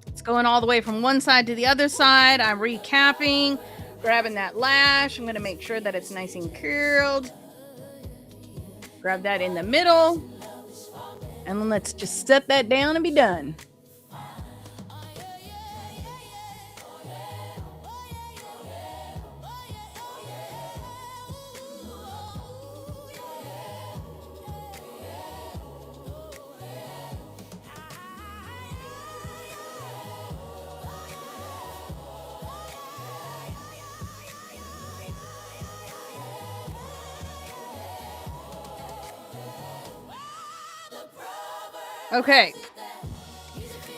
It's going all the way from one side to the other side. I'm recapping, grabbing that lash. I'm going to make sure that it's nice and curled. Grab that in the middle. And then let's just set that down and be done. Okay.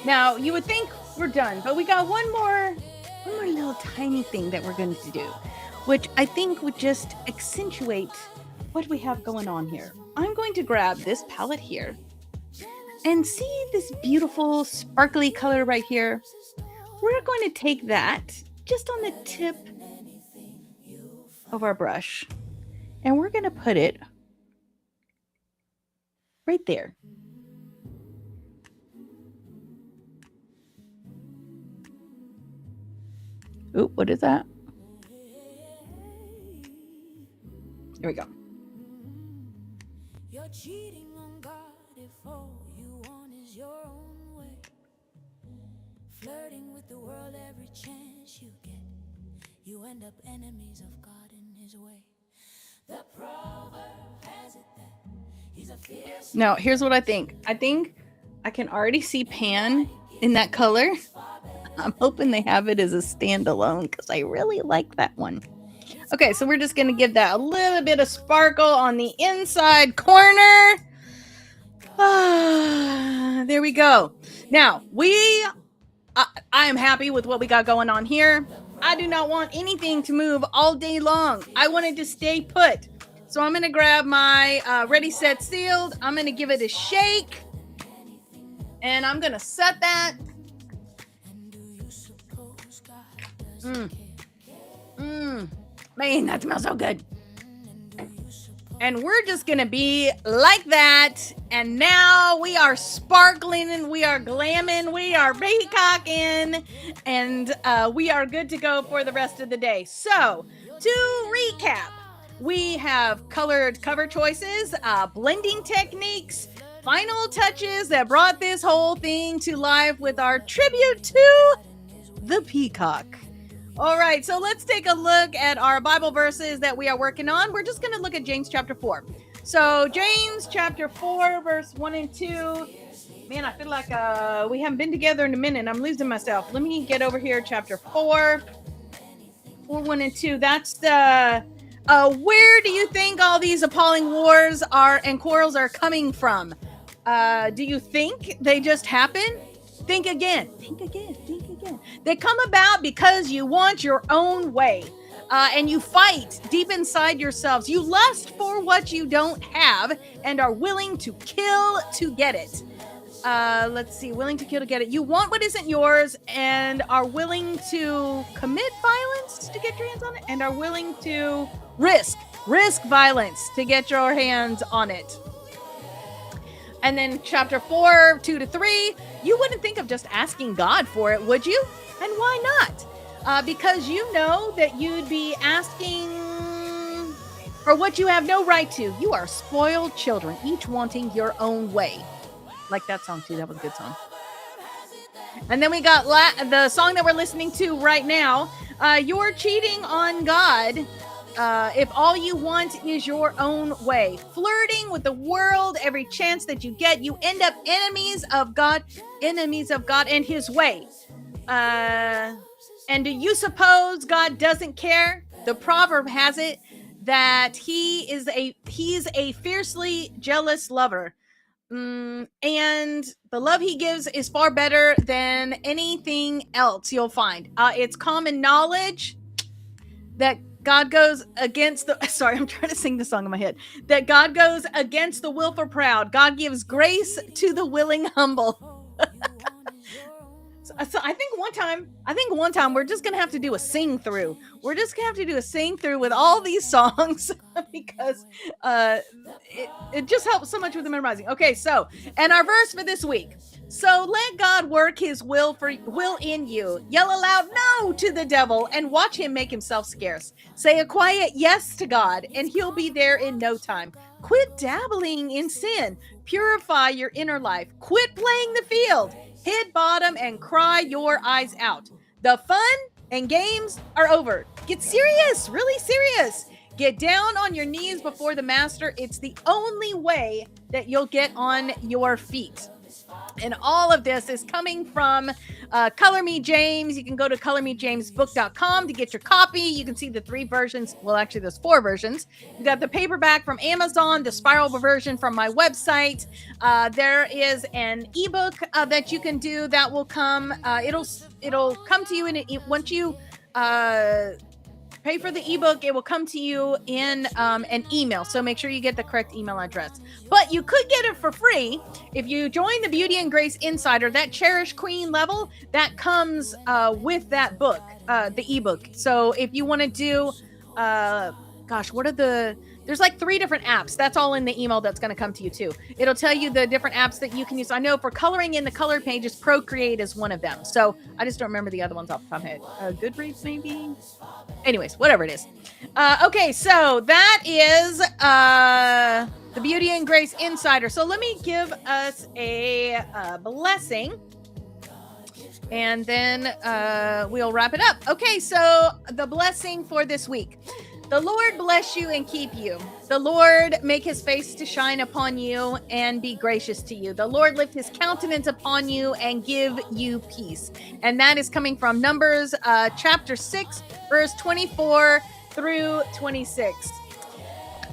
Now, you would think we're done, but we got one more little tiny thing that we're going to do, which I think would just accentuate what we have going on here. I'm going to grab this palette here and see this beautiful sparkly color right here. We're going to take that just on the tip of our brush, and we're going to put it right there. Ooh, what is that? There we go. You're cheating on God if all you want is your own way. Flirting with the world every chance you get. You end up enemies of God in his way. The proverb has it that he's a fierce. Now, here's what I think. I think I can already see pan in that color. I'm hoping they have it as a standalone because I really like that one. Okay, so we're just going to give that a little bit of sparkle on the inside corner. There we go. Now, I am happy with what we got going on here. I do not want anything to move all day long. I want it to stay put. So I'm going to grab my Ready, Set, Sealed. I'm going to give it a shake. And I'm going to set that. Man, that smells so good. And we're just gonna be like that. And now we are sparkling and we are glamming, we are peacocking, and we are good to go for the rest of the day. So to recap, we have colored cover choices, blending techniques, final touches that brought this whole thing to life with our tribute to the peacock. All right, so let's take a look at our Bible verses that we are working on. We're just going to look at James chapter 4. So James chapter 4, verse 1 and 2. Man, I feel like we haven't been together in a minute. I'm losing myself. Let me get over here. Chapter 4, 1 and 2. That's the where do you think all these appalling wars are and quarrels are coming from? Do you think they just happen? Think again. Think again. Think again. They come about because you want your own way. And you fight deep inside yourselves. You lust for what you don't have and are willing to kill to get it. Let's see, willing to kill to get it. You want what isn't yours and are willing to commit violence to get your hands on it and are willing to risk violence to get your hands on it. And then chapter 4, 2 to 3, you wouldn't think of just asking God for it, would you? And why not? Because you know that you'd be asking for what you have no right to. You are spoiled children, each wanting your own way. Like that song too. That was a good song. And then we got the song that we're listening to right now. You're cheating on God if all you want is your own way. Flirting with the world every chance that you get. You end up enemies of God and his way. And do you suppose God doesn't care? The proverb has it that he's a fiercely jealous lover. And the love he gives is far better than anything else you'll find. It's common knowledge that God goes against the... Sorry, I'm trying to sing the song in my head. That God goes against the willful proud. God gives grace to the willing humble. So I think one time we're just going to have to do a sing through. We're just going to have to do a sing through with all these songs because it just helps so much with the memorizing. Okay, so, and our verse for this week. So let God work his will in you. Yell aloud no to the devil and watch him make himself scarce. Say a quiet yes to God and he'll be there in no time. Quit dabbling in sin. Purify your inner life. Quit playing the field. Hit bottom and cry your eyes out. The fun and games are over. Get serious, really serious. Get down on your knees before the master. It's the only way that you'll get on your feet. And all of this is coming from Color Me James. You can go to colormejamesbook.com to get your copy. You can see the 3 versions. Well, actually, there's 4 versions. You got the paperback from Amazon, the spiral version from my website. There is an ebook that you can do that will come. It'll come to you once you pay for the ebook. It will come to you in an email. So make sure you get the correct email address. But you could get it for free if you join the Beauty and Grace Insider. That Cherish Queen level that comes with that book, the ebook. So if you want to do, there's like 3 different apps. That's all in the email that's going to come to you too. It'll tell you the different apps that you can use. I know for coloring in the color pages, Procreate is one of them. So I just don't remember the other ones off the top of my head. Goodreads maybe? Anyways, whatever it is. Okay, so that is the Beauty and Grace Insider. So let me give us a blessing. And then we'll wrap it up. Okay, so the blessing for this week. The Lord bless you and keep you. The Lord make his face to shine upon you and be gracious to you. The Lord lift his countenance upon you and give you peace. And that is coming from Numbers chapter 6, verse 24 through 26.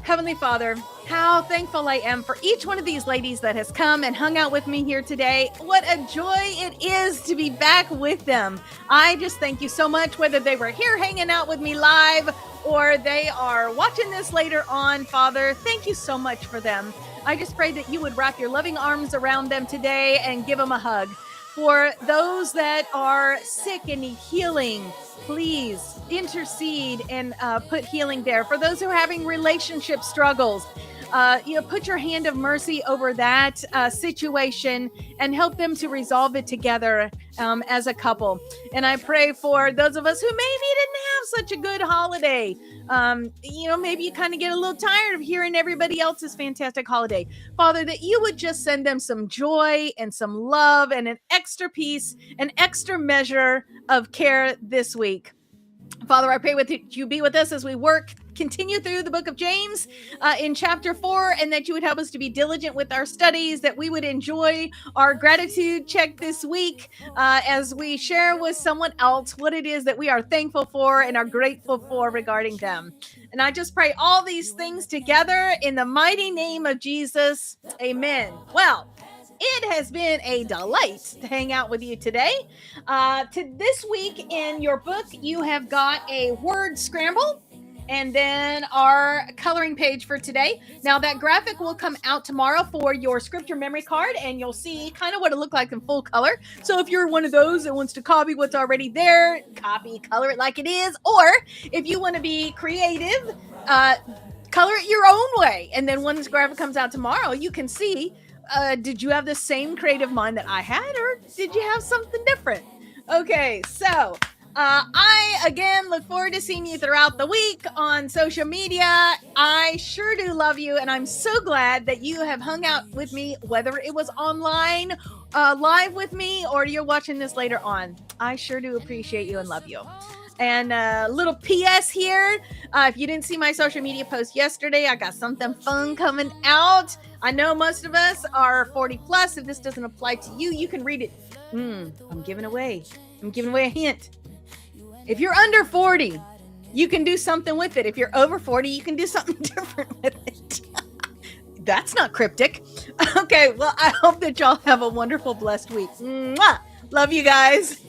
Heavenly Father, how thankful I am for each one of these ladies that has come and hung out with me here today. What a joy it is to be back with them. I just thank you so much, whether they were here hanging out with me live or they are watching this later on. Father, thank you so much for them. I just pray that you would wrap your loving arms around them today and give them a hug. For those that are sick and need healing, please intercede and put healing there. For those who are having relationship struggles, put your hand of mercy over that situation and help them to resolve it together as a couple. And I pray for those of us who maybe didn't have such a good holiday. Maybe you kind of get a little tired of hearing everybody else's fantastic holiday. Father, that you would just send them some joy and some love and an extra peace, an extra measure of care this week. Father, I pray that you be with us as we continue through the book of James in chapter 4, and that you would help us to be diligent with our studies, that we would enjoy our gratitude check this week as we share with someone else what it is that we are thankful for and are grateful for regarding them. And I just pray all these things together in the mighty name of Jesus. Amen. Well, it has been a delight to hang out with you today. This week in your book, you have got a word scramble and then our coloring page for today. Now, that graphic will come out tomorrow for your scripture memory card, and you'll see kind of what it looked like in full color. So if you're one of those that wants to copy what's already there, color it like it is. Or if you want to be creative, color it your own way. And then when this graphic comes out tomorrow, you can see, did you have the same creative mind that I had, or did you have something different? Okay, so I, again, look forward to seeing you throughout the week on social media. I sure do love you, and I'm so glad that you have hung out with me, whether it was online, live with me, or you're watching this later on. I sure do appreciate you and love you. And a little PS here. If you didn't see my social media post yesterday, I got something fun coming out. I know most of us are 40 plus. If this doesn't apply to you, you can read it. I'm giving away a hint. If you're under 40, you can do something with it. If you're over 40, you can do something different with it. That's not cryptic. Okay, well, I hope that y'all have a wonderful, blessed week. Mwah! Love you guys.